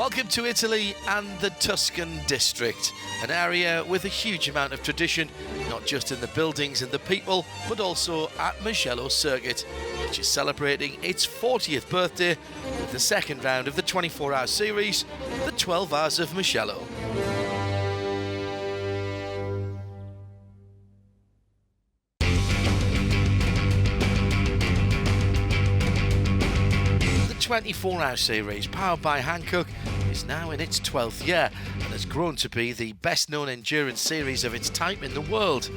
Welcome to Italy and the Tuscan district, an area with a huge amount of tradition, not just in the buildings and the people, but also at Mugello circuit, which is celebrating its 40th birthday with the second round of the 24-hour series, the 12 Hours of Mugello. The 24-hour series, powered by Hankook, is now in its 12th year and has grown to be the best-known endurance series of its type in the world.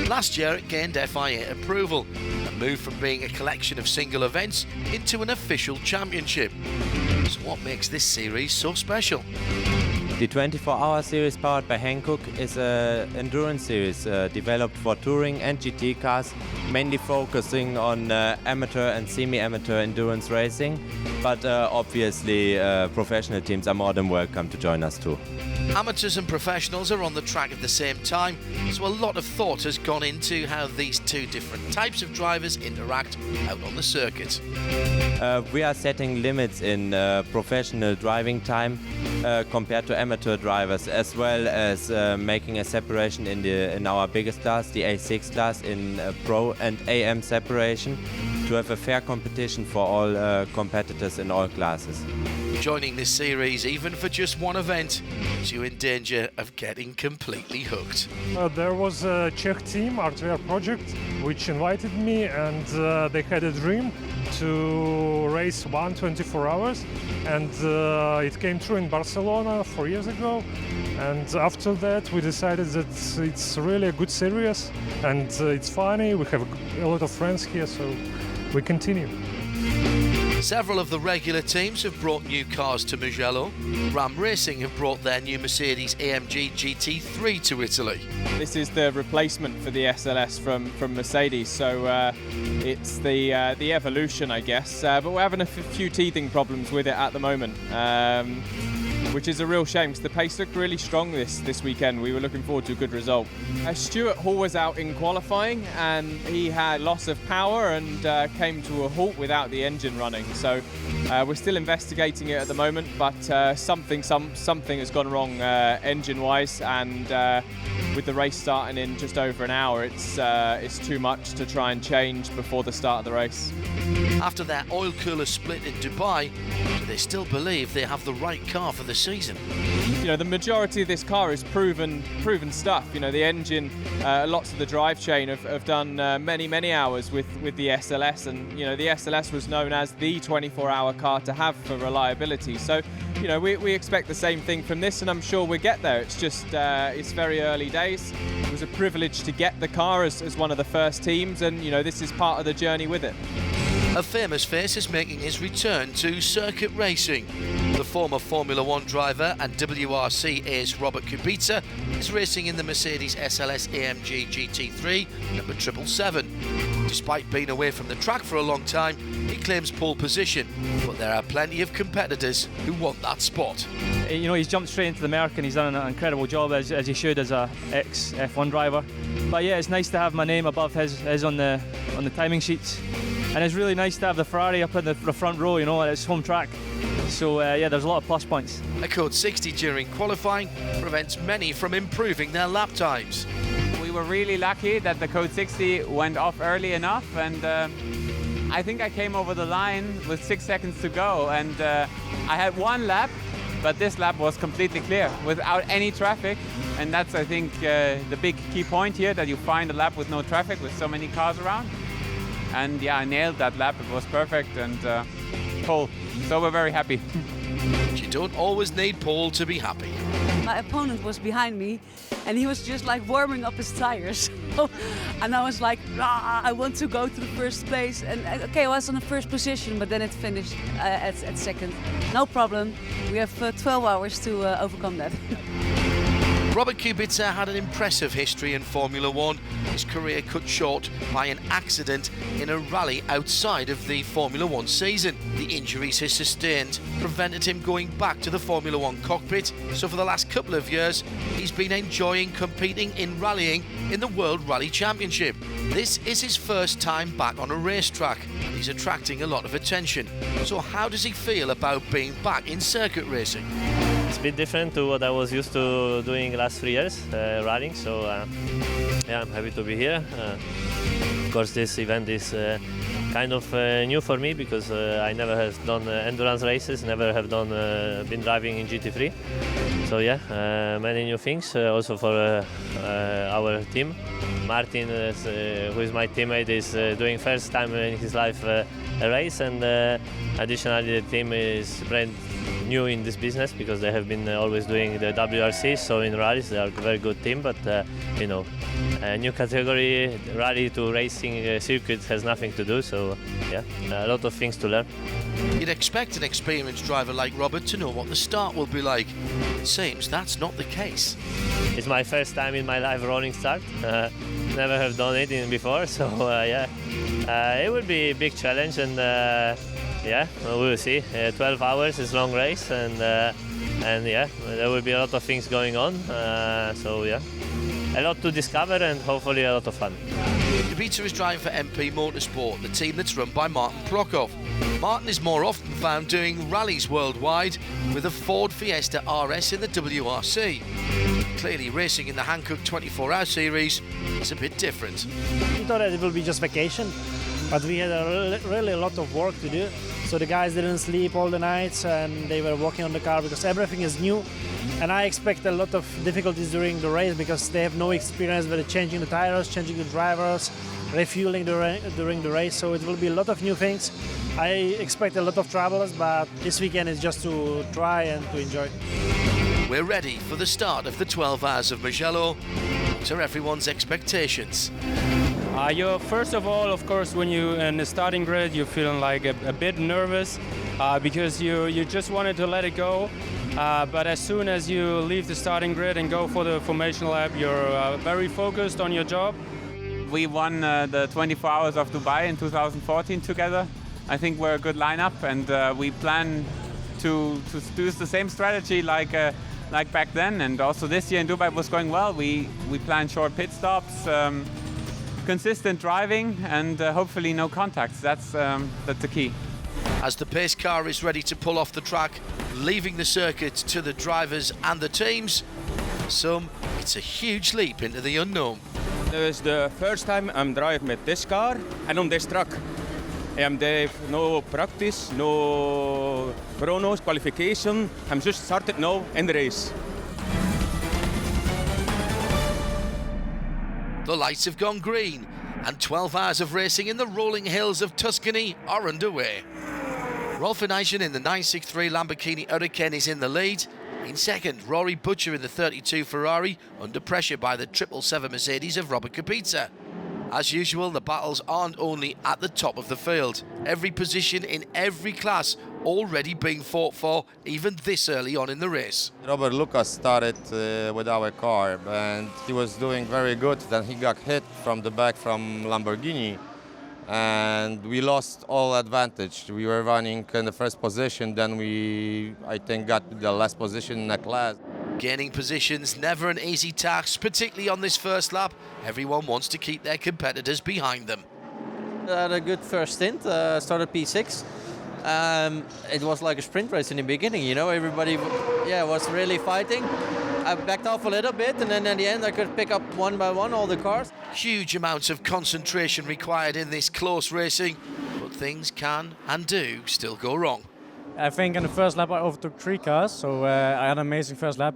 Last year it gained FIA approval and moved from being a collection of single events into an official championship. So what makes this series so special? The 24-hour series powered by Hankook is an endurance series developed for touring and GT cars, mainly focusing on amateur and semi-amateur endurance racing, but obviously professional teams are more than welcome to join us too. Amateurs and professionals are on the track at the same time, so a lot of thought has gone into how these two different types of drivers interact out on the circuit. We are setting limits in professional driving time compared to amateur drivers, as well as making a separation in our biggest class, the A6 class, in Pro and AM separation, to have a fair competition for all competitors in all classes. Joining this series, even for just one event, puts you in danger of getting completely hooked. There was a Czech team, Artware Project, which invited me, and they had a dream to race 24 hours, and it came true in Barcelona 4 years ago. And after that we decided that it's really a good series and it's funny. We have a lot of friends here, so we continue. Several of the regular teams have brought new cars to Mugello. Ram Racing have brought their new Mercedes AMG GT3 to Italy. This is the replacement for the SLS from Mercedes, so it's the evolution, I guess. But we're having a few teething problems with it at the moment, which is a real shame because the pace looked really strong this weekend. We were looking forward to a good result. Stuart Hall was out in qualifying and he had loss of power and came to a halt without the engine running. So we're still investigating it at the moment, but something has gone wrong engine-wise, and with the race starting in just over an hour, it's too much to try and change before the start of the race. After their oil cooler split in Dubai, do they still believe they have the right car for the season? You know, the majority of this car is proven stuff. You know, the engine, lots of the drive chain have done many hours with the SLS, and you know, the SLS was known as the 24-hour car to have for reliability. So, you know, we expect the same thing from this, and I'm sure we'll get there. It's just it's very early days. It was a privilege to get the car as one of the first teams, and you know, this is part of the journey with it. A famous face is making his return to circuit racing. The former Formula One driver and WRC ace Robert Kubica is racing in the Mercedes SLS AMG GT3 number 777. Despite being away from the track for a long time, he claims pole position, but there are plenty of competitors who want that spot. You know, he's jumped straight into the Merc and he's done an incredible job, as he should, as a ex-F1 driver. But yeah, it's nice to have my name above his on the timing sheets. And it's really nice to have the Ferrari up in the front row, you know, at its home track. So yeah, there's a lot of plus points. A code 60 during qualifying prevents many from improving their lap times. We were really lucky that the code 60 went off early enough, and I think I came over the line with 6 seconds to go, and I had one lap, but this lap was completely clear without any traffic. And that's, I think, the big key point here, that you find a lap with no traffic with so many cars around. And yeah, I nailed that lap. It was perfect, and pole. So we're very happy. But you don't always need pole to be happy. My opponent was behind me, and he was just like warming up his tires. And I was like, I want to go to the first place. And okay, I was on the first position, but then it finished at second. No problem. We have 12 hours to overcome that. Robert Kubica had an impressive history in Formula One, his career cut short by an accident in a rally outside of the Formula One season. The injuries he sustained prevented him going back to the Formula One cockpit, so for the last couple of years he's been enjoying competing in rallying in the World Rally Championship. This is his first time back on a racetrack and he's attracting a lot of attention. So how does he feel about being back in circuit racing? It's a bit different to what I was used to doing the last 3 years, rallying, so yeah, I'm happy to be here. Of course, this event is kind of new for me because I never have done endurance races, never have done been driving in GT3. So yeah, many new things also for our team. Martin, who is my teammate, is doing first time in his life a race, and additionally the team is brand new in this business because they have been always doing the WRC, so in rallies they are a very good team, but you know, a new category, rally to racing circuit has nothing to do, so yeah, a lot of things to learn. You'd expect an experienced driver like Robert to know what the start will be like. It seems that's not the case. It's my first time in my life rolling start. Never have done it before, so yeah, it will be a big challenge, and yeah, we will see. 12 hours is long race, and yeah, there will be a lot of things going on. So yeah, a lot to discover and hopefully a lot of fun. Kubica is driving for MP Motorsport, the team that's run by Martin Prokop. Martin is more often found doing rallies worldwide with a Ford Fiesta RS in the WRC. Clearly racing in the Hankook 12H series is a bit different. We thought that it will be just vacation, but we had really a lot of work to do. So the guys didn't sleep all the nights and they were working on the car because everything is new. And I expect a lot of difficulties during the race because they have no experience with changing the tires, changing the drivers, refueling during the race. So it will be a lot of new things. I expect a lot of troubles, but this weekend is just to try and to enjoy. We're ready for the start of the 12 Hours of Mugello. What are everyone's expectations? First of all, of course, when you're in the starting grid, you're feeling like a bit nervous because you just wanted to let it go. But as soon as you leave the starting grid and go for the formation lap, you're very focused on your job. We won the 24 Hours of Dubai in 2014 together. I think we're a good lineup, and we plan to do the same strategy like back then. And also this year in Dubai was going well. We planned short pit stops, consistent driving, and hopefully no contacts. That's the key. As the pace car is ready to pull off the track, leaving the circuit to the drivers and the teams, for some, it's a huge leap into the unknown. This is the first time I'm driving with this car and on this track. There is no practice, no chronos, qualification. I'm just started now in the race. The lights have gone green and 12 hours of racing in the rolling hills of Tuscany are underway. Rolf Eijsen in the 963 Lamborghini Hurricane is in the lead. In second, Rory Butcher in the 32 Ferrari, under pressure by the 777 Mercedes of Robert Kubica. As usual, the battles aren't only at the top of the field. Every position in every class already being fought for, even this early on in the race. Robert Lucas started with our car and he was doing very good. Then he got hit from the back from Lamborghini and we lost all advantage. We were running in the first position, then we, I think, got the last position in the class. Gaining positions, never an easy task, particularly on this first lap. Everyone wants to keep their competitors behind them. I had a good first stint, started P6. It was like a sprint race in the beginning, you know, everybody was really fighting. I backed off a little bit and then at the end I could pick up one by one all the cars. Huge amounts of concentration required in this close racing, but things can and do still go wrong. I think in the first lap I overtook 3 cars, so I had an amazing first lap.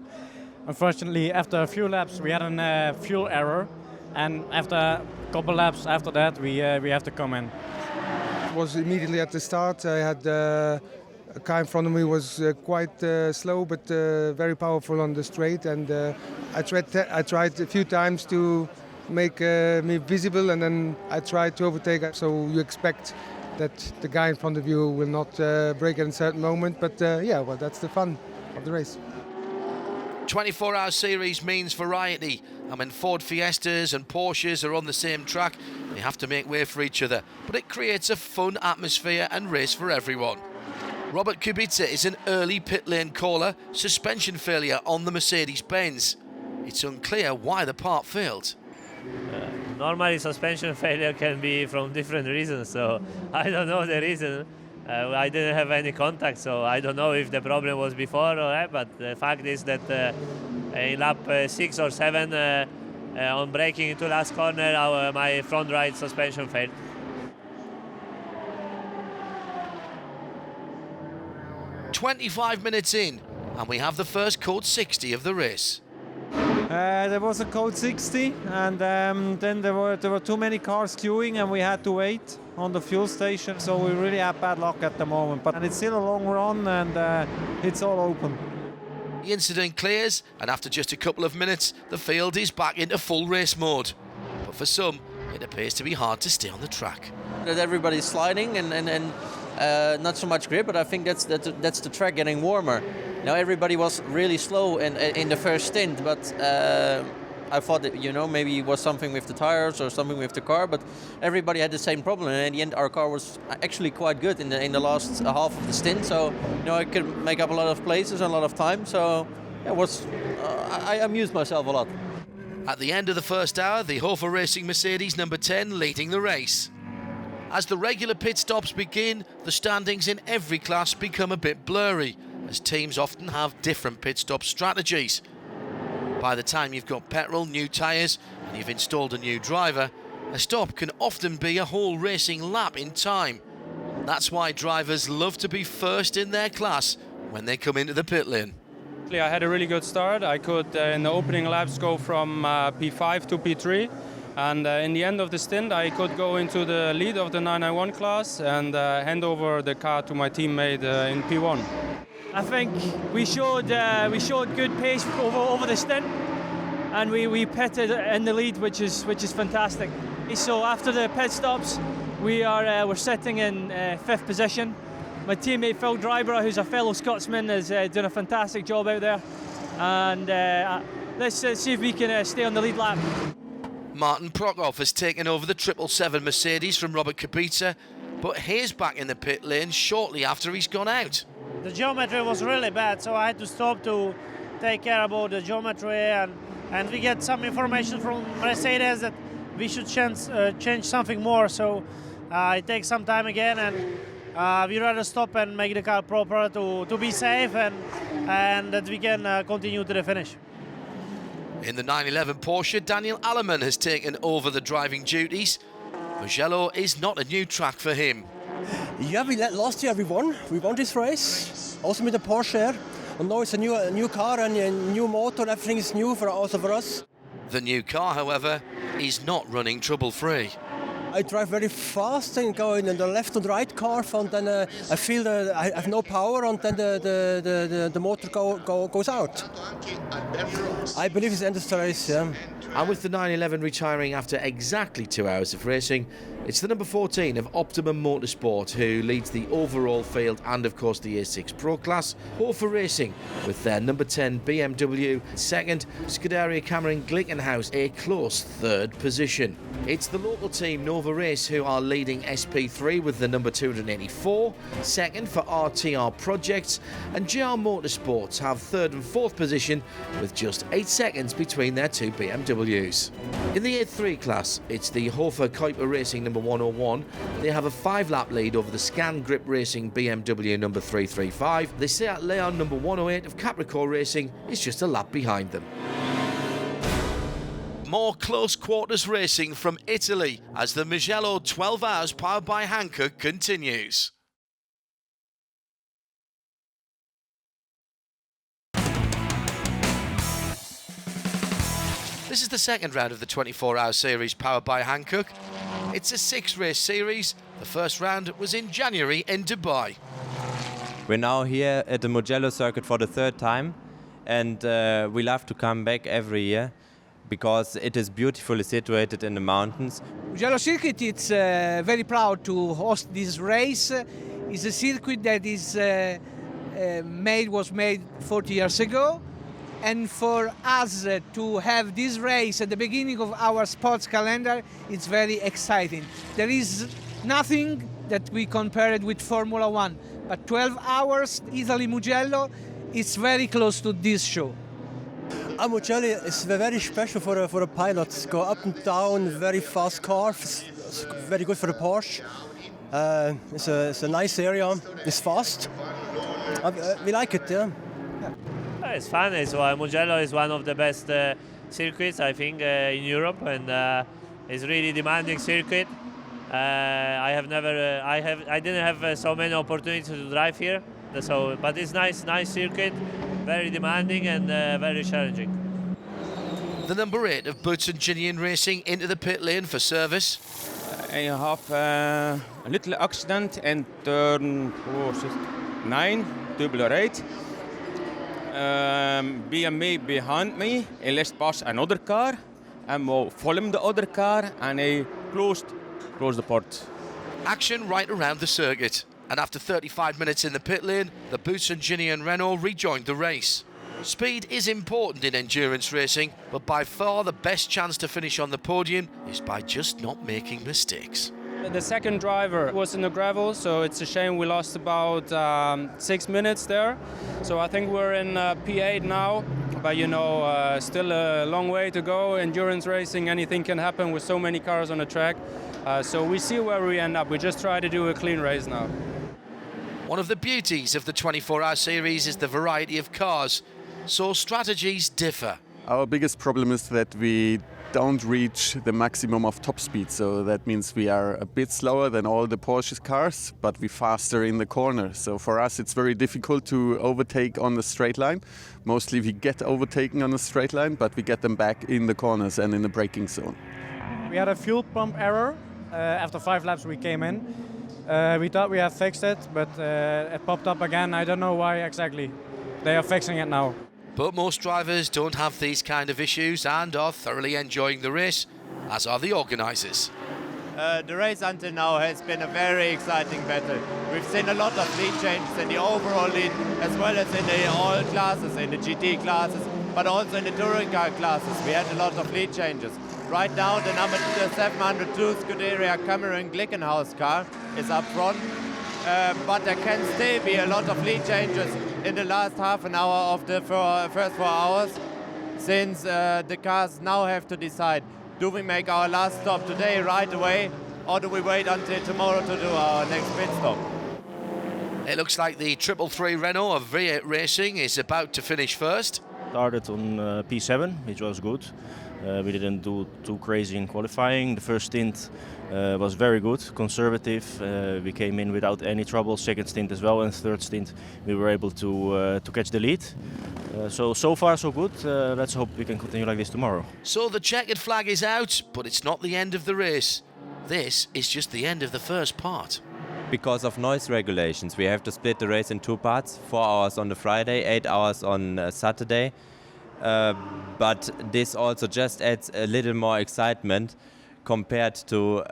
Unfortunately, after a few laps we had a fuel error, and after a couple laps after that we have to come in. It was immediately at the start. I had a car in front of me was quite slow but very powerful on the straight, and I tried a few times to make me visible, and then I tried to overtake. So you expect that the guy in front of you will not brake at a certain moment, but well, that's the fun of the race. 24-hour series means variety, and when Ford Fiestas and Porsches are on the same track, they have to make way for each other, but it creates a fun atmosphere and race for everyone. Robert Kubica is an early pit lane caller, suspension failure on the Mercedes-Benz. It's unclear why the part failed. Normally suspension failure can be from different reasons, so I don't know the reason. I didn't have any contact, so I don't know if the problem was before or that, but the fact is that in lap 6 or 7 on braking into last corner, my front right suspension failed. "25 minutes in, and we have the first code 60 of the race. There was a code 60, and then there were too many cars queuing, and we had to wait on the fuel station. So we really have bad luck at the moment. But it's still a long run, and it's all open. The incident clears, and after just a couple of minutes, the field is back into full race mode. But for some, it appears to be hard to stay on the track. That everybody's sliding and not so much grip, but I think that's the track getting warmer. Now everybody was really slow in the first stint, but I thought that, you know, maybe it was something with the tires or something with the car, but everybody had the same problem. And in the end, our car was actually quite good in the last half of the stint. So, you know, I could make up a lot of places and a lot of time. So it was I amused myself a lot. At the end of the first hour, the Hofer Racing Mercedes number 10 leading the race. As the regular pit stops begin, the standings in every class become a bit blurry, as teams often have different pit stop strategies. By the time you've got petrol, new tyres, and you've installed a new driver, a stop can often be a whole racing lap in time. That's why drivers love to be first in their class when they come into the pit lane. I had a really good start. I could, in the opening laps, go from P5 to P3. And in the end of the stint, I could go into the lead of the 991 class and hand over the car to my teammate in P1. I think we showed good pace over the stint, and we pitted in the lead, which is fantastic. So after the pit stops, we're sitting in 5th position. My teammate Phil Dryborough, who's a fellow Scotsman, is doing a fantastic job out there, and let's see if we can stay on the lead lap. Martin Prokop has taken over the 777 Mercedes from Robert Kubica, but he's back in the pit lane shortly after he's gone out. The geometry was really bad, so I had to stop to take care about the geometry, and we get some information from Mercedes that we should change something more. So it takes some time again, and we rather stop and make the car proper to be safe and that we can continue to the finish. In the 911 Porsche, Daniel Allemann has taken over the driving duties. Mugello is not a new track for him. Yeah, last year we won this race, also with the Porsche, and now it's a new car and a new motor, everything is new also for us. The new car, however, is not running trouble-free. I drive very fast and go in the left and right curve, and then I feel that I have no power, and then the motor goes out. I believe it's the end of the race, yeah. And with the 911 retiring after exactly 2 hours of racing, it's the number 14 of Optimum Motorsport who leads the overall field and of course the A6 Pro class. Hofer Racing with their number 10 BMW second, Scuderia Cameron Glickenhaus a close third position. It's the local team Nova Race who are leading SP3 with the number 284, second for RTR Projects, and GR Motorsports have third and fourth position with just 8 seconds between their two BMWs. In the A3 class, it's the Hofer Kuiper Racing number 101. They have a 5-lap lead over the Scan Grip Racing BMW number 335. The Seat Leon number 108 of Capricorn Racing is just a lap behind them. More close quarters racing from Italy as the Mugello 12 Hours powered by Hankook continues. This is the second round of the 24-hour series powered by Hankook. It's a 6-race series. The first round was in January in Dubai. We're now here at the Mugello circuit for the 3rd time, and we love to come back every year because it is beautifully situated in the mountains. Mugello circuit, it's very proud to host this race. It's a circuit that is was made 40 years ago. And for us to have this race at the beginning of our sports calendar, it's very exciting. There is nothing that we compare it with Formula One, but 12 hours Italy-Mugello is very close to this show. Mugello is very special for a pilot. Go up and down, very fast car, very good for the Porsche. It's a nice area. It's fast. We like it, yeah. It's fun. Mugello is one of the best circuits, I think, in Europe, and it's really demanding circuit. I didn't have so many opportunities to drive here, but it's nice circuit, very demanding and very challenging. The number 8 of Button Ginian Racing into the pit lane for service. I have a little accident in turn 9, double right. BMW behind me, he let pass another car, and followed the other car, and he closed the port. Action right around the circuit, and after 35 minutes in the pit lane, the Button Ginian Renault rejoined the race. Speed is important in endurance racing, but by far the best chance to finish on the podium is by just not making mistakes. The second driver was in the gravel, so it's a shame we lost about 6 minutes there. So I think we're in P8 now, but still a long way to go. Endurance racing, anything can happen with so many cars on the track. So we see where we end up. We just try to do a clean race now. One of the beauties of the 24-hour series is the variety of cars, so strategies differ. Our biggest problem is that we don't reach the maximum of top speed, so that means we are a bit slower than all the Porsche cars, but we're faster in the corner. So for us it's very difficult to overtake on the straight line. Mostly we get overtaken on the straight line, but we get them back in the corners and in the braking zone. We had a fuel pump error. After 5 laps we came in. We thought we had fixed it, but it popped up again. I don't know why exactly. They are fixing it now. But most drivers don't have these kind of issues and are thoroughly enjoying the race, as are the organisers. The race until now has been a very exciting battle. We've seen a lot of lead changes in the overall lead, as well as in the all classes, in the GT classes, but also in the touring car classes. We had a lot of lead changes. Right now, the number 702 Scuderia Cameron Glickenhaus car is up front, but there can still be a lot of lead changes in the last half an hour of the first 4 hours, since the cars now have to decide, do we make our last stop today right away, or do we wait until tomorrow to do our next pit stop? It looks like the 333 Renault of V8 Racing is about to finish first. Started on P7, which was good. We didn't do too crazy in qualifying. The first stint was very good, conservative. We came in without any trouble. Second stint as well, and third stint we were able to catch the lead. So far so good. Let's hope we can continue like this tomorrow. So the checkered flag is out, but it's not the end of the race. This is just the end of the first part. Because of noise regulations, we have to split the race in 2 parts, 4 hours on the Friday, 8 hours on Saturday. But this also just adds a little more excitement compared to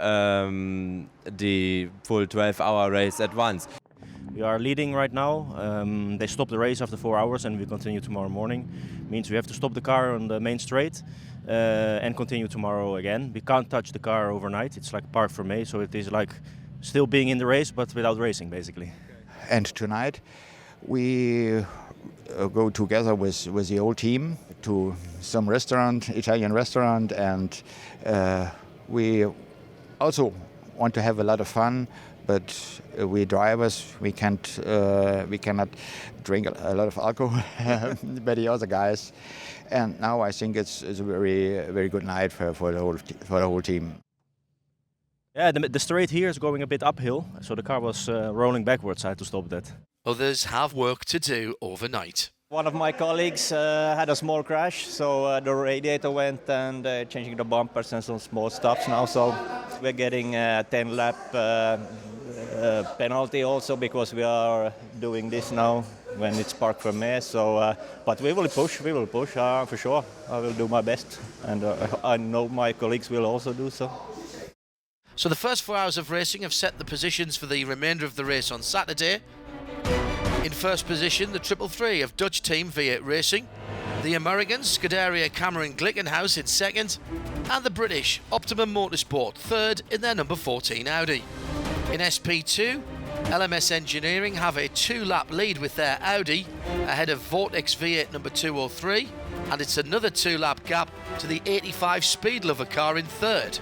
the full 12-hour race at once. We are leading right now. They stopped the race after 4 hours and we continue tomorrow morning. Means we have to stop the car on the main straight and continue tomorrow again. We can't touch the car overnight. It's like parc fermé, so it is like still being in the race but without racing basically. And tonight we go together with the whole team to some restaurant, Italian restaurant, and we also want to have a lot of fun. But we drivers, we cannot drink a lot of alcohol, but the other guys. And now I think it's a very good night for the whole team. Yeah, the straight here is going a bit uphill, so the car was rolling backwards. I had to stop that. Others have work to do overnight. One of my colleagues had a small crash, so the radiator went and changing the bumpers and some small stops now. So we're getting a 10-lap penalty also because we are doing this now when it's parc fermé. So, but we will push for sure. I will do my best, and I know my colleagues will also do so. So the first 4 hours of racing have set the positions for the remainder of the race on Saturday. In first position, the 333 of Dutch team V8 Racing. The American Scuderia Cameron Glickenhaus in second, and the British Optimum Motorsport third in their number 14 Audi. In SP2, LMS Engineering have a 2-lap lead with their Audi ahead of Vortex V8 number 203, and it's another 2-lap gap to the 85 Speed Lover car in third.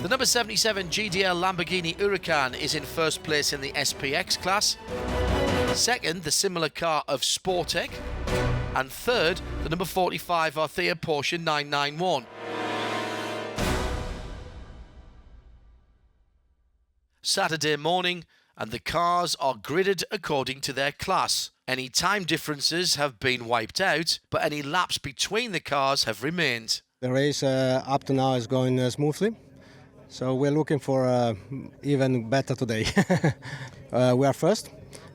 The number 77 GDL Lamborghini Huracan is in first place in the SPX class, second the similar car of Sportec, and third the number 45 Arthea Porsche 991. Saturday morning, and the cars are gridded according to their class. Any time differences have been wiped out, but any laps between the cars have remained. The race up to now is going smoothly, so we're looking for even better today. We are first,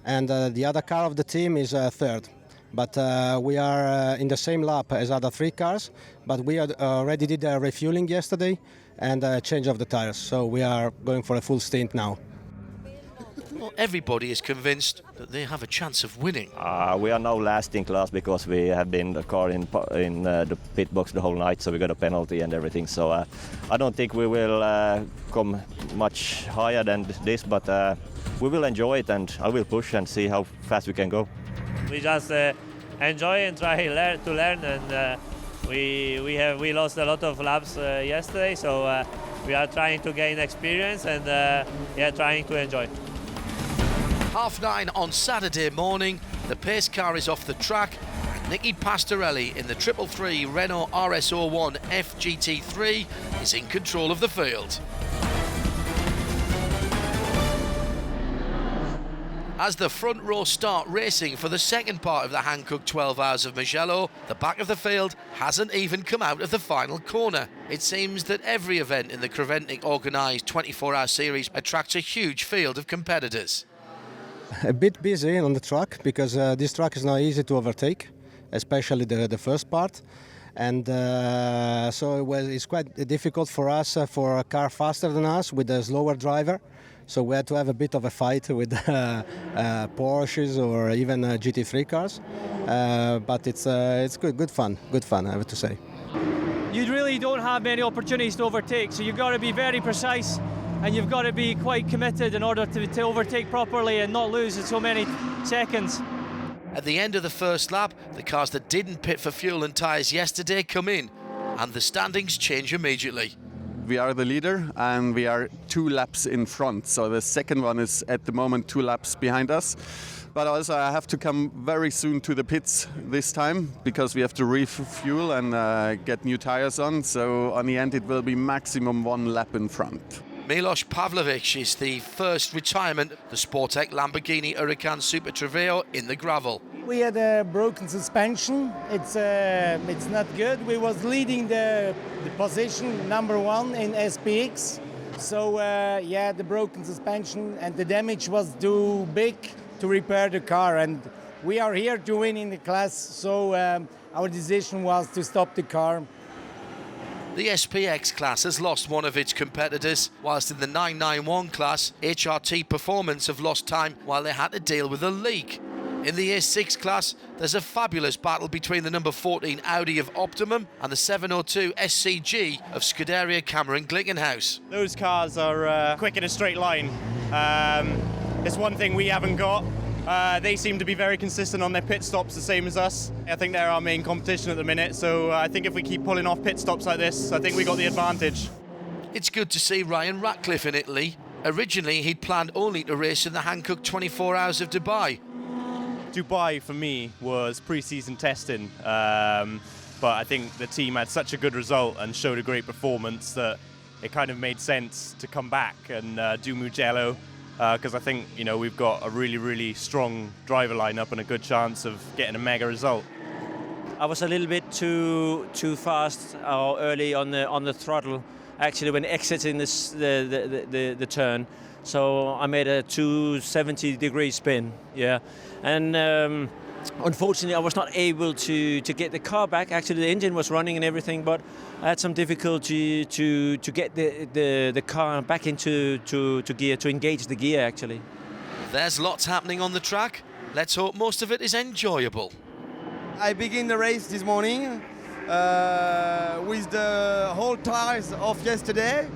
and the other car of the team is third. But we are in the same lap as other 3 cars, but we already did a refueling yesterday and a change of the tires, so we are going for a full stint now. Well, everybody is convinced that they have a chance of winning. We are now last in class because we have been the car in the pit box the whole night, so we got a penalty and everything. So I don't think we will come much higher than this, but we will enjoy it, and I will push and see how fast we can go. We just enjoy and try to learn, and we lost a lot of laps yesterday, so we are trying to gain experience and trying to enjoy. 9:30 on Saturday morning, the pace car is off the track. Nicky Pastorelli in the 333 Renault RS01 FGT3 is in control of the field. As the front row start racing for the second part of the Hankook 12 Hours of Mugello, the back of the field hasn't even come out of the final corner. It seems that every event in the Creventic organised 24-hour series attracts a huge field of competitors. A bit busy on the track because this track is not easy to overtake, especially the first part, and so it's quite difficult for us for a car faster than us with a slower driver. So we had to have a bit of a fight with Porsches or even GT3 cars, but it's good fun, I have to say. You really don't have many opportunities to overtake, so you've got to be very precise. And you've got to be quite committed in order to overtake properly and not lose in so many seconds. At the end of the first lap, the cars that didn't pit for fuel and tyres yesterday come in, and the standings change immediately. We are the leader and we are 2 laps in front, so the second one is at the moment 2 laps behind us. But also I have to come very soon to the pits this time because we have to refuel and get new tyres on, so on the end it will be maximum 1 lap in front. Milos Pavlovic is the first retirement, the Sportec Lamborghini Huracan Super Treveo in the gravel. We had a broken suspension. It's not good. We was leading the position number 1 in SPX. So the broken suspension and the damage was too big to repair the car. And we are here to win in the class. So our decision was to stop the car. The SPX class has lost one of its competitors, whilst in the 991 class, HRT Performance have lost time while they had to deal with a leak. In the A6 class, there's a fabulous battle between the number 14 Audi of Optimum and the 702 SCG of Scuderia Cameron Glickenhaus. Those cars are quick in a straight line. It's one thing we haven't got. They seem to be very consistent on their pit stops, the same as us. I think they're our main competition at the minute, so I think if we keep pulling off pit stops like this, I think we got the advantage. It's good to see Ryan Ratcliffe in Italy. Originally, he'd planned only to race in the Hankook 24 Hours of Dubai. Dubai, for me, was pre-season testing, but I think the team had such a good result and showed a great performance that it kind of made sense to come back and do Mugello. Because I think, we've got a really, really strong driver lineup and a good chance of getting a mega result. I was a little bit too fast or early on the throttle, actually, when exiting the turn. So I made a 270-degree spin, and unfortunately I was not able to get the car back. Actually, the engine was running and everything, but I had some difficulty to get the car back into gear, to engage the gear, actually. There's lots happening on the track. Let's hope most of it is enjoyable. I begin the race this morning with the whole tires of yesterday,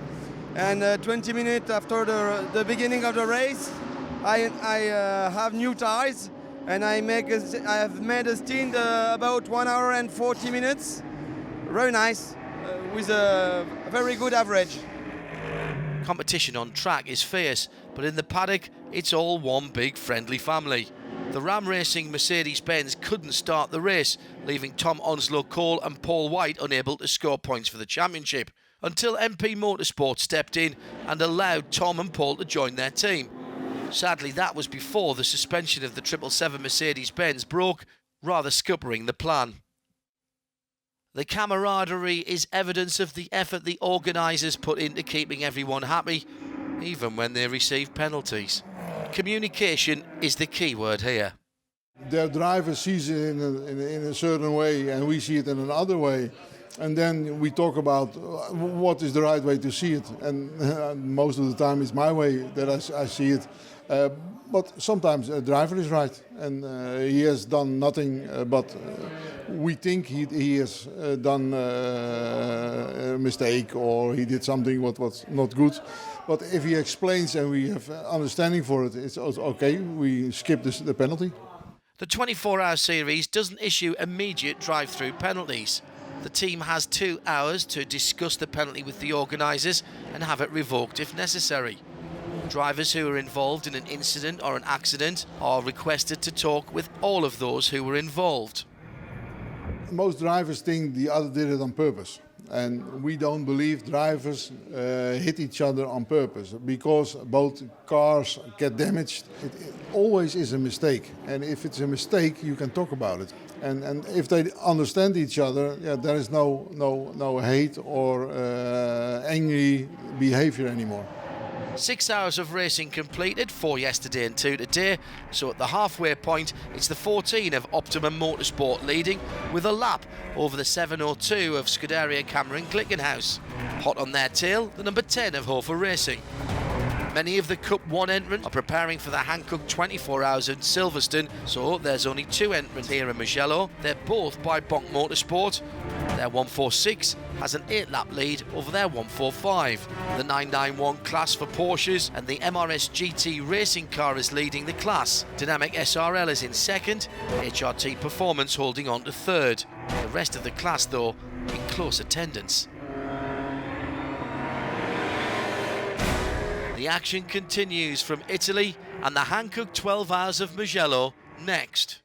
and 20 minutes after the beginning of the race, I have new tires, and I have made a stint about 1 hour and 40 minutes. Very nice, with a very good average. Competition on track is fierce, but in the paddock, it's all one big friendly family. The Ram Racing Mercedes-Benz couldn't start the race, leaving Tom Onslow-Cole and Paul White unable to score points for the championship, until MP Motorsport stepped in and allowed Tom and Paul to join their team. Sadly, that was before the suspension of the 777 Mercedes-Benz broke, rather scuppering the plan. The camaraderie is evidence of the effort the organisers put into keeping everyone happy, even when they receive penalties. Communication is the key word here. Their driver sees it in a certain way and we see it in another way. And then we talk about what is the right way to see it. And most of the time it's my way that I see it. But sometimes a driver is right, and he has done nothing but we think he has done a mistake or he did something what was not good. But if he explains and we have understanding for it, it's okay, we skip the penalty. The 24-hour series doesn't issue immediate drive-through penalties. The team has 2 hours to discuss the penalty with the organisers and have it revoked if necessary. Drivers who are involved in an incident or an accident are requested to talk with all of those who were involved. Most drivers think the other did it on purpose. And we don't believe drivers hit each other on purpose, because both cars get damaged. It always is a mistake. And if it's a mistake, you can talk about it. And if they understand each other, yeah, there is no hate or angry behavior anymore. 6 hours of racing completed, 4 yesterday and 2 today, so at the halfway point it's the 14 of Optimum Motorsport leading, with a lap over the 7:02 of Scuderia Cameron Glickenhaus. Hot on their tail, the number 10 of Hofer Racing. Many of the Cup 1 entrants are preparing for the Hankook 12 Hours in Silverstone, so there's only 2 entrants here in Mugello. They're both by Bonk Motorsport. Their 146 has an 8-lap lead over their 145. The 991 class for Porsches and the MRS GT racing car is leading the class. Dynamic SRL is in second, HRT Performance holding on to third. The rest of the class, though, in close attendance. The action continues from Italy, and the Hankook 12 Hours of Mugello next.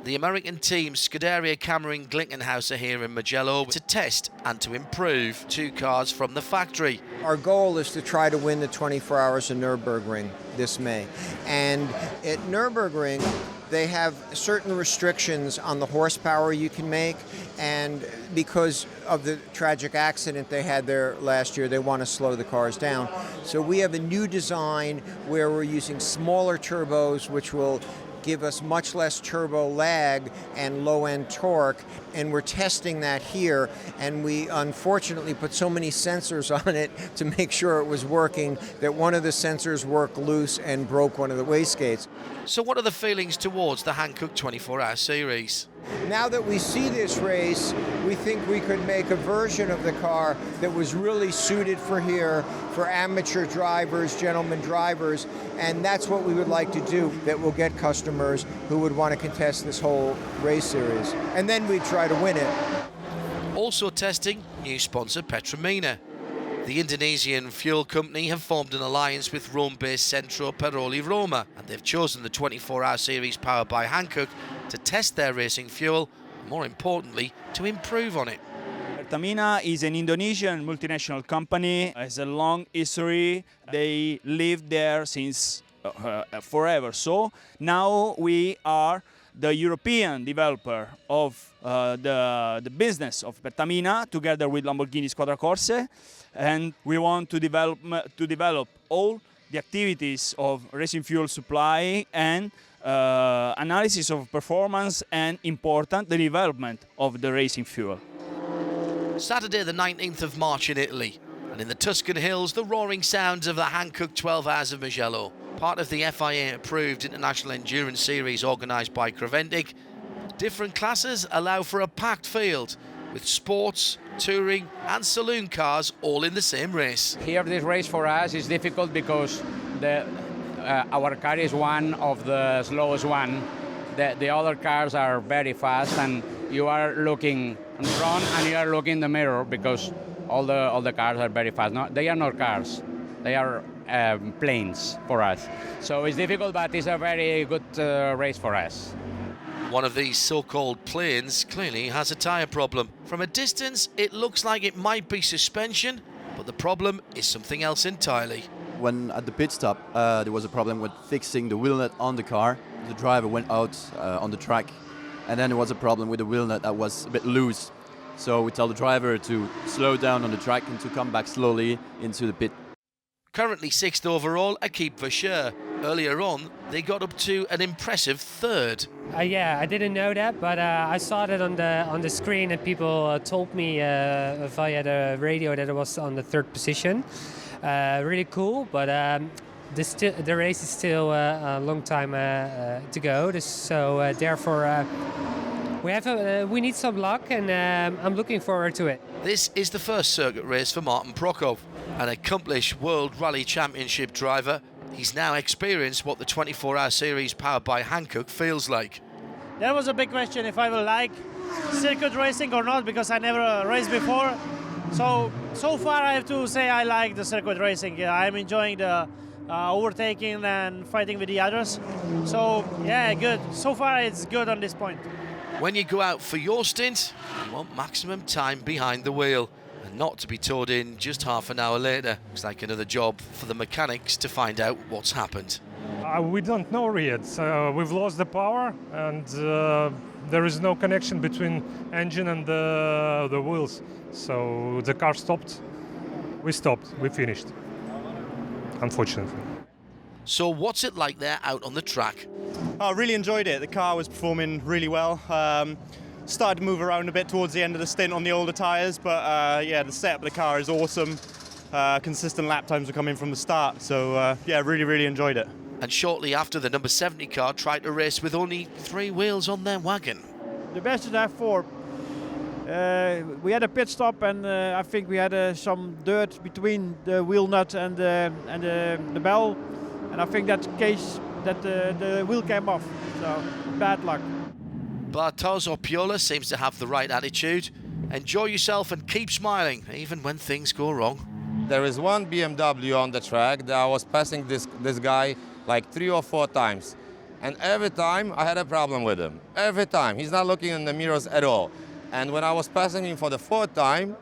The American team Scuderia Cameron Glickenhaus are here in Mugello to test and to improve 2 cars from the factory. Our goal is to try to win the 24 Hours of Nürburgring this May. And at Nürburgring, they have certain restrictions on the horsepower you can make, and because of the tragic accident they had there last year, they want to slow the cars down. So we have a new design where we're using smaller turbos, which will give us much less turbo lag and low-end torque, and we're testing that here, and we unfortunately put so many sensors on it to make sure it was working that one of the sensors worked loose and broke one of the wastegates. So what are the feelings towards the Hankook 24-hour series? Now that we see this race, we think we could make a version of the car that was really suited for here, for amateur drivers, gentlemen drivers, and that's what we would like to do, that will get customers who would want to contest this whole race series. And then we'd try to win it. Also testing, new sponsor Petromina. The Indonesian fuel company have formed an alliance with Rome-based Centro Peroli Roma, and they've chosen the 24-hour series powered by Hankook to test their racing fuel, and more importantly, to improve on it. Pertamina is an Indonesian multinational company, has a long history. They lived there since forever. So now we are the European developer of the business of Pertamina, together with Lamborghini Squadra-Corse, and we want to develop all the activities of racing fuel supply and analysis of performance, and important, the development of the racing fuel. Saturday the 19th of March in Italy. And in the Tuscan Hills, the roaring sounds of the Hankook 12H of Mugello, part of the FIA-approved International Endurance Series organised by Creventic. Different classes allow for a packed field, with sports, touring and saloon cars all in the same race. Here this race for us is difficult because our car is one of the slowest one. The other cars are very fast, and you are looking in front and you are looking in the mirror because all the cars are very fast. No, they are not cars, they are planes for us. So it's difficult, but it's a very good race for us. One of these so-called planes clearly has a tyre problem. From a distance, it looks like it might be suspension, but the problem is something else entirely. When at the pit stop, there was a problem with fixing the wheel nut on the car. The driver went out on the track, and then there was a problem with the wheel nut that was a bit loose. So we tell the driver to slow down on the track and to come back slowly into the pit. Currently 6th overall, Akip Verscher. Earlier on, they got up to an impressive 3rd. Yeah, I didn't know that, but I saw that on the screen, and people told me via the radio that it was on the 3rd position. Really cool, but the race is still a long time to go. So therefore, we need some luck, and I'm looking forward to it. This is the first circuit race for Martin Prokop, an accomplished World Rally Championship driver. He's now experienced what the 24-hour series powered by Hankook feels like. There was a big question if I will like circuit racing or not, because I never raced before. So far I have to say I like the circuit racing. Yeah, I'm enjoying the overtaking and fighting with the others. So yeah, good. So far it's good on this point. When you go out for your stint, you want maximum time behind the wheel, and not to be towed in just half an hour later. It's like another job for the mechanics to find out what's happened. We don't know yet. We've lost the power, and there is no connection between engine and the wheels. So the car stopped. We stopped. We finished, unfortunately. So what's it like there out on the track? I really enjoyed it. The car was performing really well. Started to move around a bit towards the end of the stint on the older tyres, but yeah, the setup of the car is awesome. Consistent lap times were coming from the start, so yeah, really enjoyed it. And shortly after, the number 70 car tried to race with only 3 wheels on their wagon. The best is F4. We had a pit stop, and I think we had some dirt between the wheel nut and the bell, and I think that's the case that the wheel came off. So bad luck. Bartosz Opiola seems to have the right attitude. Enjoy yourself and keep smiling, even when things go wrong. There is one BMW on the track that I was passing this guy like 3 or 4 times. And every time I had a problem with him. Every time. He's not looking in the mirrors at all. And when I was passing him for the 4th time,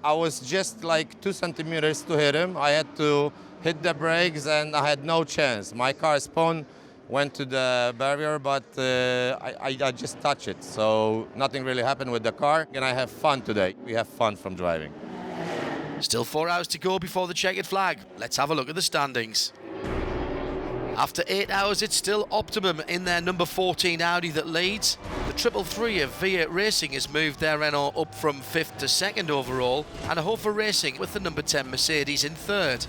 I was just like 2 centimeters to hit him. I had to hit the brakes and I had no chance. My car spun, went to the barrier, but I just touched it. So nothing really happened with the car. And I have fun today. We have fun from driving. Still 4 hours to go before the checkered flag. Let's have a look at the standings. After 8 hours, it's still Optimum in their number 14 Audi that leads. The 333 of V8 Racing has moved their Renault up from 5th to 2nd overall, and a Hofer Racing with the number 10 Mercedes in 3rd.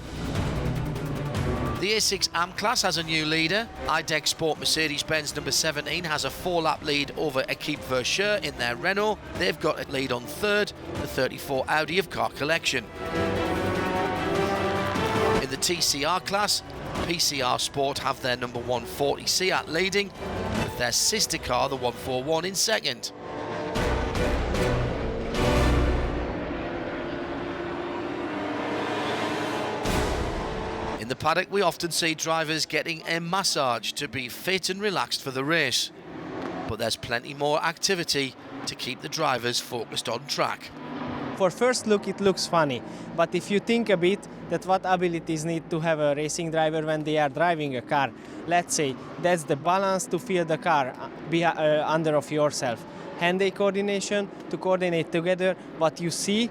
The A6 AM class has a new leader. IDEC Sport Mercedes-Benz number 17 has a 4-lap lead over Akip Verscher in their Renault. They've got a lead on 3rd, the 34 Audi of Car Collection. In the TCR class, PCR Sport have their number 140 Seat leading, with their sister car, the 141, in 2nd. In the paddock, we often see drivers getting a massage to be fit and relaxed for the race. But there's plenty more activity to keep the drivers focused on track. For first look, it looks funny, but if you think a bit that what abilities need to have a racing driver when they are driving a car, let's say that's the balance to feel the car under of yourself, hand-eye coordination to coordinate together what you see,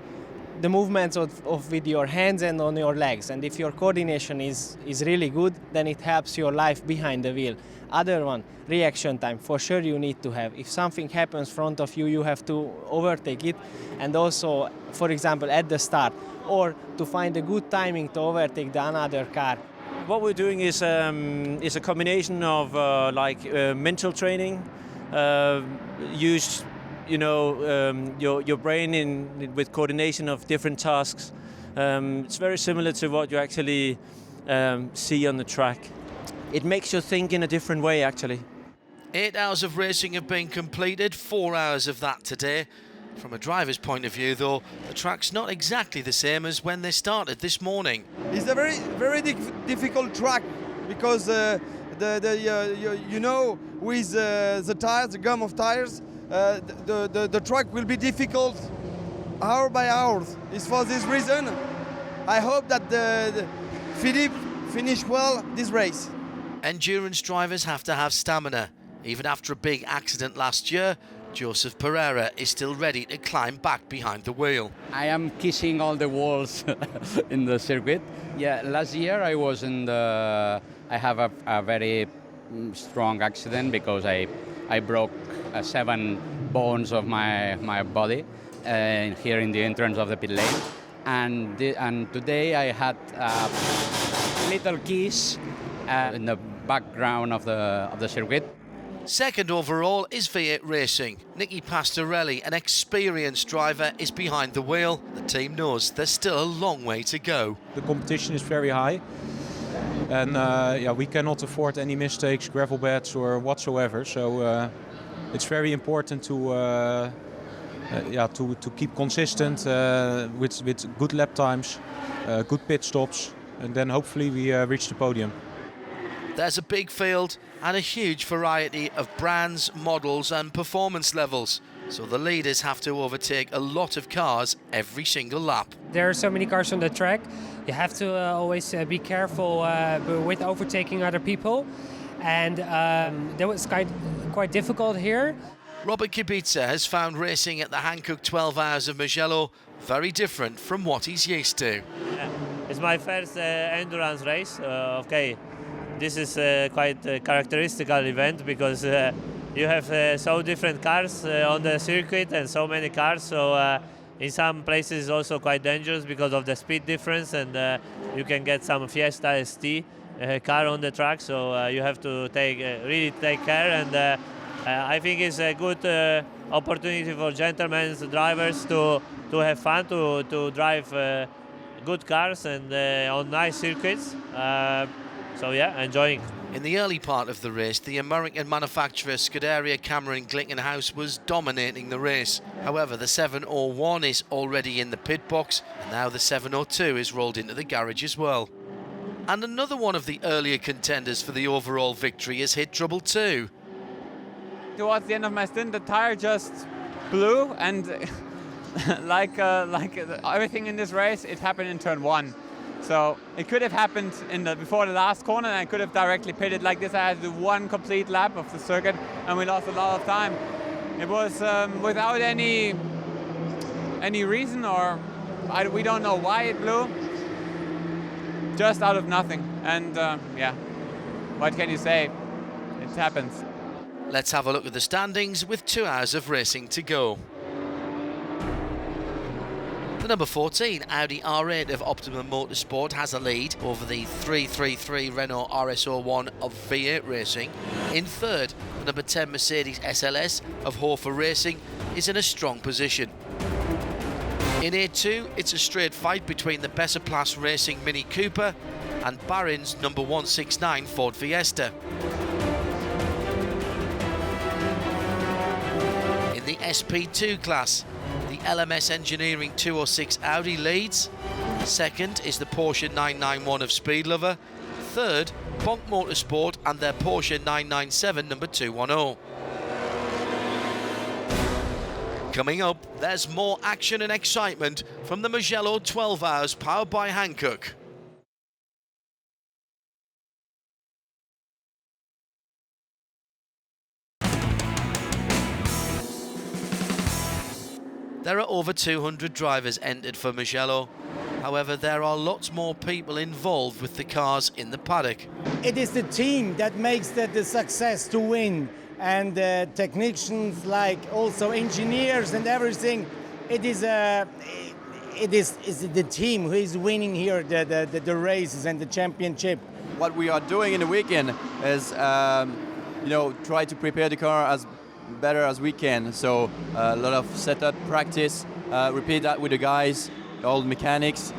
the movements of with your hands and on your legs, and if your coordination is really good, then it helps your life behind the wheel. Other one, reaction time, for sure you need to have. If something happens in front of you, you have to overtake it. And also, for example, at the start, or to find a good timing to overtake the another car. What we're doing is a combination of mental training, use your brain with coordination of different tasks. It's very similar to what you actually see on the track. It makes you think in a different way, actually. 8 hours of racing have been completed, 4 hours of that today. From a driver's point of view, though, the track's not exactly the same as when they started this morning. It's a very difficult track because with the tires, the gum of tires, the track will be difficult hour by hour. It's for this reason I hope that Philippe finish well this race. Endurance drivers have to have stamina. Even after a big accident last year, Joseph Pereira is still ready to climb back behind the wheel. I am kissing all the walls in the circuit. Yeah, last year I was I have a very strong accident because I broke 7 bones of my body here in the entrance of the pit lane. And today I had a little kiss in the background of the circuit. Second overall is V8 Racing. Nicky Pastorelli, an experienced driver, is behind the wheel. The team knows there's still a long way to go. The competition is very high, and we cannot afford any mistakes, gravel beds or whatsoever. So it's very important to keep consistent with good lap times, good pit stops, and then hopefully we reach the podium. There's a big field and a huge variety of brands, models and performance levels. So the leaders have to overtake a lot of cars every single lap. There are so many cars on the track. You have to always be careful with overtaking other people. And that was quite difficult here. Robert Kubica has found racing at the Hankook 12 Hours of Mugello very different from what he's used to. It's my first endurance race. This is quite a characteristical event because you have so different cars on the circuit and so many cars. So in some places it's also quite dangerous because of the speed difference, and you can get some Fiesta ST car on the track. So you have to really take care. And I think it's a good opportunity for gentlemen drivers to have fun, to drive good cars and on nice circuits. So yeah, enjoying. In the early part of the race, the American manufacturer Scuderia Cameron Glickenhaus was dominating the race. However, the 701 is already in the pit box, and now the 702 is rolled into the garage as well. And another one of the earlier contenders for the overall victory has hit trouble too. Towards the end of my stint, the tire just blew, and like everything in this race, it happened in turn 1. So it could have happened before the last corner, and I could have directly pitted like this. I had to do one complete lap of the circuit, and we lost a lot of time. It was without any reason, or we don't know why it blew. Just out of nothing. And what can you say? It happens. Let's have a look at the standings with 2 hours of racing to go. The number 14 Audi R8 of Optimum Motorsport has a lead over the 333 Renault RS01 of V8 Racing. In third, the number 10 Mercedes SLS of Hofer Racing is in a strong position. In A2, it's a straight fight between the Besser-Plus Racing Mini Cooper and Barron's number 169 Ford Fiesta. In the SP2 class, the LMS Engineering 206 Audi leads. Second is the Porsche 991 of Speedlover. Third, Bonk Motorsport and their Porsche 997 number 210. Coming up, there's more action and excitement from the Mugello 12 Hours powered by Hankook. There are over 200 drivers entered for Mugello. However, there are lots more people involved with the cars in the paddock. It is the team that makes the success to win, and technicians, like also engineers and everything. It is it is the team who is winning here the races and the championship. What we are doing in the weekend is, try to prepare the car as better as we can. So a lot of setup practice, repeat that with the guys, all the mechanics,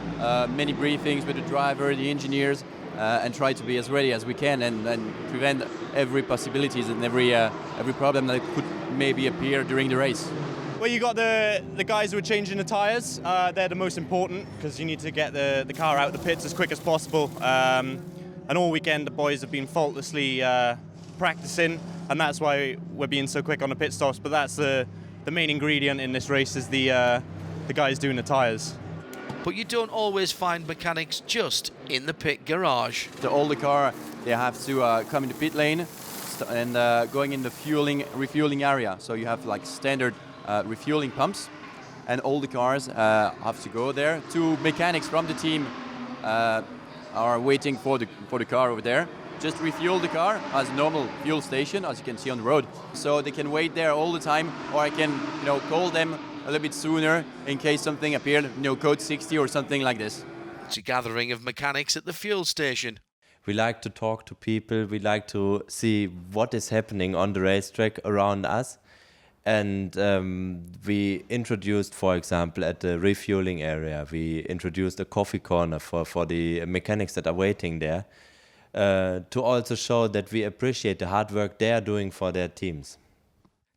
many briefings with the driver, the engineers, and try to be as ready as we can and prevent every possibilities and every problem that could maybe appear during the race. Well, you got the guys who are changing the tyres. They're the most important because you need to get the car out of the pits as quick as possible. And all weekend the boys have been faultlessly practicing, and that's why we're being so quick on the pit stops. But that's the main ingredient in this race is the guys doing the tyres. But you don't always find mechanics just in the pit garage. All the car, they have to come in the pit lane and going in the refueling area. So you have like standard refueling pumps, and all the cars have to go there. 2 mechanics from the team are waiting for the car over there. Just refuel the car as normal fuel station, as you can see on the road. So they can wait there all the time, or I can call them a little bit sooner in case something appeared, code 60 or something like this. It's a gathering of mechanics at the fuel station. We like to talk to people, we like to see what is happening on the racetrack around us. And we introduced, for example, at the refueling area, we introduced a coffee corner for the mechanics that are waiting there, to also show that we appreciate the hard work they are doing for their teams.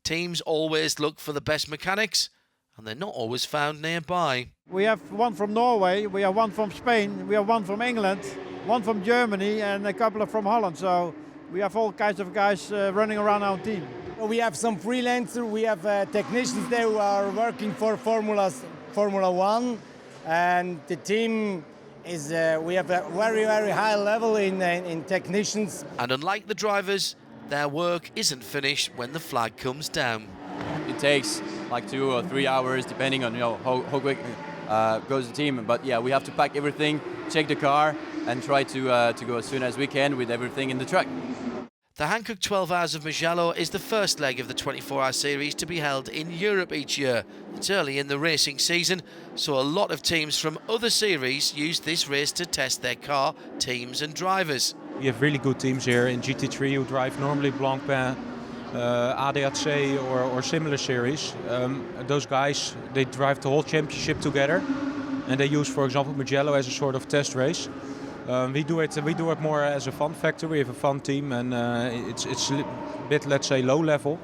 Teams always look for the best mechanics, and they're not always found nearby. We have one from Norway, we have one from Spain, we have one from England, one from Germany, and a couple from Holland. So we have all kinds of guys running around our team. We have some freelancers, we have technicians there who are working for Formula 1, and the team is, we have a very, very high level in technicians. And unlike the drivers, their work isn't finished when the flag comes down. It takes like 2 or 3 hours, depending on how quick goes the team. But yeah, we have to pack everything, check the car, and try to go as soon as we can with everything in the truck. The Hankook 12 Hours of Mugello is the first leg of the 24-hour series to be held in Europe each year. It's early in the racing season, so a lot of teams from other series use this race to test their car, teams and drivers. We have really good teams here in GT3 who drive normally Blancpain, ADAC or similar series. Those guys, they drive the whole championship together, and they use, for example, Mugello as a sort of test race. We do it more as a fun factor. We have a fun team, and it's a bit, let's say, low level.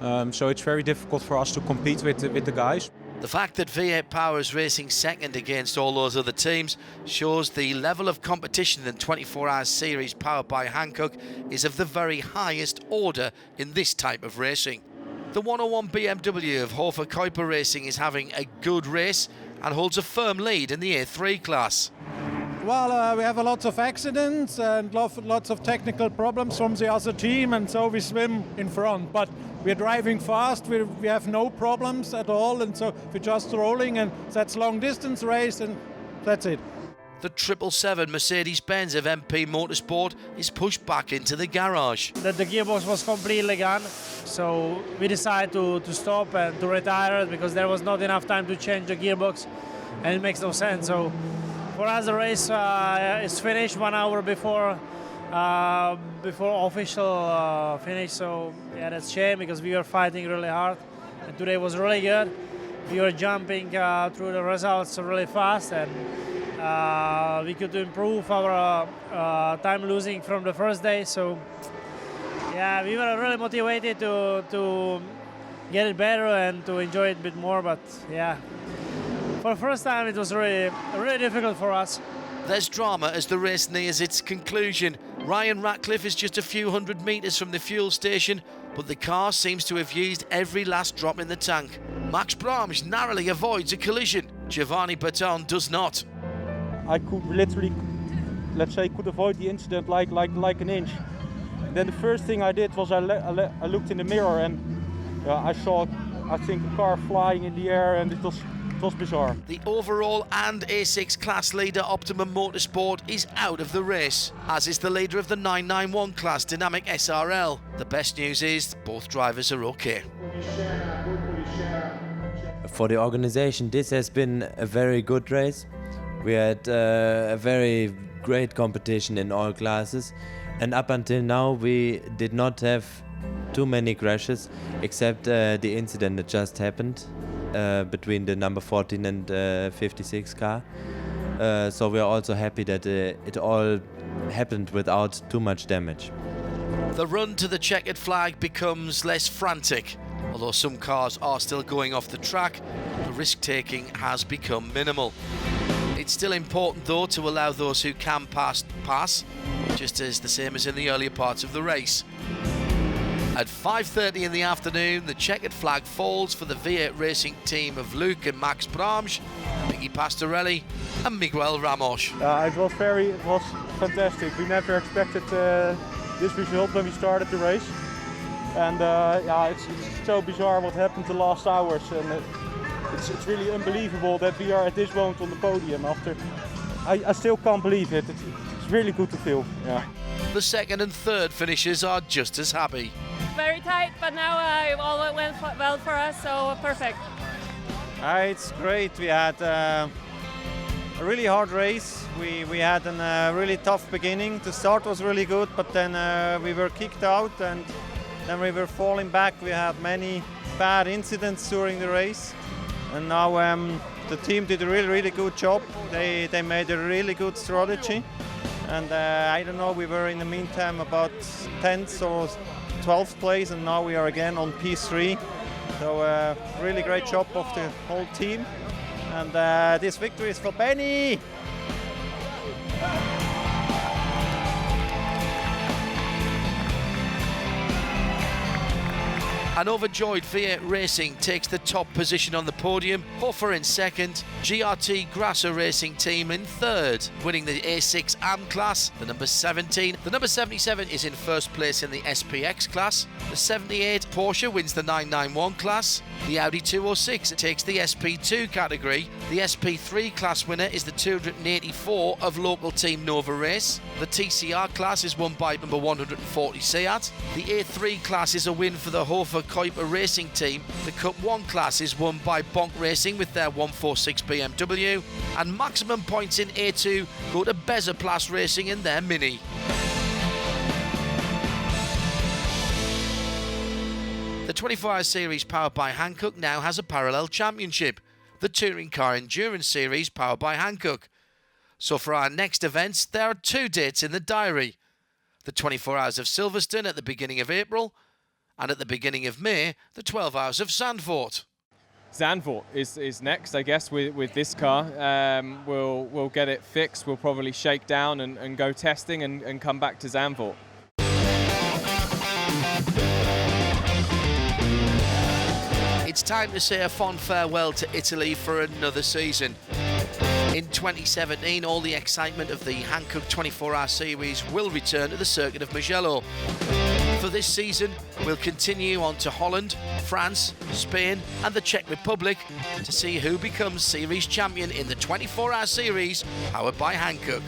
So it's very difficult for us to compete with the guys. The fact that V8 Power is racing second against all those other teams shows the level of competition in the 24-hour series powered by Hankook is of the very highest order in this type of racing. The 101 BMW of Hofer Kuiper Racing is having a good race and holds a firm lead in the A3 class. Well, we have a lot of accidents and lots of technical problems from the other team, and so we swim in front. But we're driving fast, we have no problems at all, and so we're just rolling, and that's long distance race, and that's it. The 777 Mercedes-Benz of MP Motorsport is pushed back into the garage. The gearbox was completely gone, so we decided to stop and to retire it because there was not enough time to change the gearbox, and it makes no sense. So for us, the race is finished 1 hour before official finish. So yeah, that's a shame because we were fighting really hard, and today was really good. We were jumping through the results really fast, and we could improve our time losing from the first day. So yeah, we were really motivated to get it better and to enjoy it a bit more. But yeah, for the first time, it was really difficult for us. There's drama as the race nears its conclusion. Ryan Ratcliffe is just a few hundred metres from the fuel station, but the car seems to have used every last drop in the tank. Max Brahms narrowly avoids a collision. Giovanni Berton does not. I could literally, let's say, avoid the incident like an inch. Then the first thing I did was I looked in the mirror and I saw, I think, a car flying in the air, and it was bizarre. The overall and A6 class leader Optimum Motorsport is out of the race, as is the leader of the 991 class Dynamic SRL. The best news is both drivers are okay. For the organization, this has been a very good race. We had a very great competition in all classes, and up until now we did not have too many crashes, except the incident that just happened between the number 14 and 56 car. So we are also happy that it all happened without too much damage. The run to the checkered flag becomes less frantic. Although some cars are still going off the track, the risk-taking has become minimal. It's still important though to allow those who can pass, just as the same as in the earlier parts of the race. At 5:30 in the afternoon, the checkered flag falls for the V8 racing team of Luke and Max Bramsch, Mickey Pastorelli and Miguel Ramos. It was fantastic. We never expected this result when we started the race. And it's so bizarre what happened the last hours, and it's really unbelievable that we are at this moment on the podium after. I still can't believe it. It's really good to feel. Yeah. The second and third finishers are just as happy. Very tight, but now it all went well for us, so perfect. It's great. We had a really hard race. We had a really tough beginning. The start was really good, but then we were kicked out and then we were falling back. We had many bad incidents during the race, and now the team did a really good job. They made a really good strategy, and I don't know, we were in the meantime about 10th or 12th place, and now we are again on P3. So really great job of the whole team, and this victory is for Benny. An overjoyed V8 Racing takes the top position on the podium, Hofer in second, GRT Grasser Racing Team in third, winning the A6 AM class, the number 17. The number 77 is in first place in the SPX class. The 78 Porsche wins the 991 class. The Audi 206 takes the SP2 category. The SP3 class winner is the 284 of local team Nova Race. The TCR class is won by number 140 Seat. The A3 class is a win for the Hofer Kuiper Racing Team. The Cup 1 class is won by Bonk Racing with their 146 BMW, and maximum points in A2 go to Bezerplas Racing in their Mini. The 24-hour series powered by Hankook now has a parallel championship, the Touring Car Endurance Series powered by Hankook. So for our next events, there are 2 dates in the diary. The 24 Hours of Silverstone at the beginning of April, and at the beginning of May, the 12 Hours of Zandvoort. Zandvoort is next, I guess, with this car. We'll get it fixed. We'll probably shake down and go testing and come back to Zandvoort. It's time to say a fond farewell to Italy for another season. In 2017, all the excitement of the Hankook 24-hour series will return to the circuit of Mugello. For this season, we'll continue on to Holland, France, Spain and the Czech Republic to see who becomes series champion in the 24-hour series powered by Hankook.